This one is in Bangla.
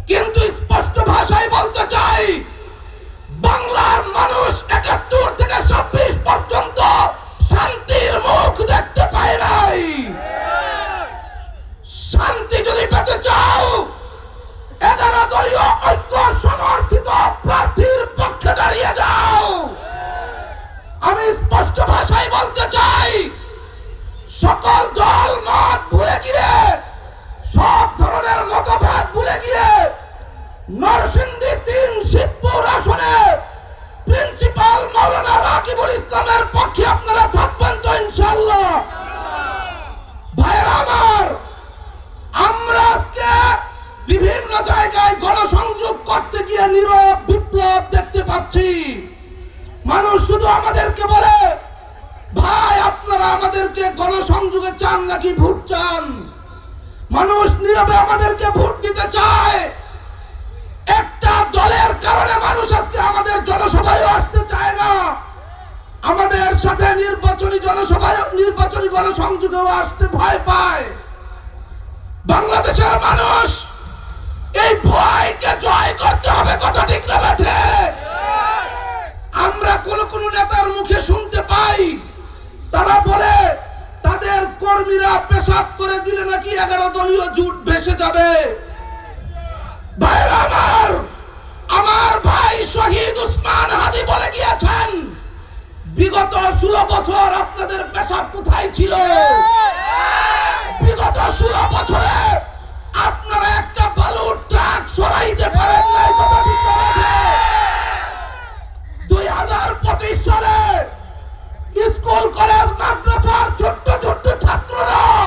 কিন্তু স্পষ্ট ভাষায় বলতে চাই, বাংলার মানুষ ৭১ থেকে ২৬ পর্যন্ত শান্তির মুখ দেখতে পায় নাই। শান্তি যদি পেতে চাও, ১১ দলীয় ঐক্য সমর্থিত প্রার্থীর পক্ষে দাঁড়িয়ে যাও। আমি স্পষ্ট ভাষায় বলতে চাই, সকল দল মত ভুলে গিয়ে, সব ধরনের মতভেদ ভুলে গিয়ে নরসিংদী ৩ শিবপুর আসনে প্রিন্সিপাল মাওলানা রাকিবুল ইসলামের পক্ষে আপনারা থাকবেন তো ইনশাআল্লাহ? ভাইরা আমার, আমরা আজকে বিভিন্ন জায়গায় গণসংযোগ করতে গিয়ে নীরব বিপ্লব দেখতে পাচ্ছি। মানুষ শুধু আমাদেরকে বলে, ভাই আপনারা আমাদেরকে গণসংযোগে চান নাকি ভোট চান? মানুষ নীরবে আমাদেরকে ভোট দিতে চায়। একটা দলের কারণে মানুষ আজকে আমাদের জনসভায় আসতে চায় না, আমাদের সাথে নির্বাচনী জনসভায়, নির্বাচনী গণসংযোগেও আসতে ভয় পায়। বাংলাদেশের মানুষ এই ভয়কে জয় করতে হবে, কথা ঠিক না বেঠে? আমরা কোন নেতার মুখে শুনতে পাই, তারা বলে তাদের কর্মীরা পেশাব করে দিলে নাকি ১১ দলীয় জোট ভেসে যাবে। ভাইরা আমার ভাই শহীদ উসমান হাদি বলে গিয়েছেন, বিগত ১৬ বছর আপনাদের পেশাব কোথায় ছিল? বিগত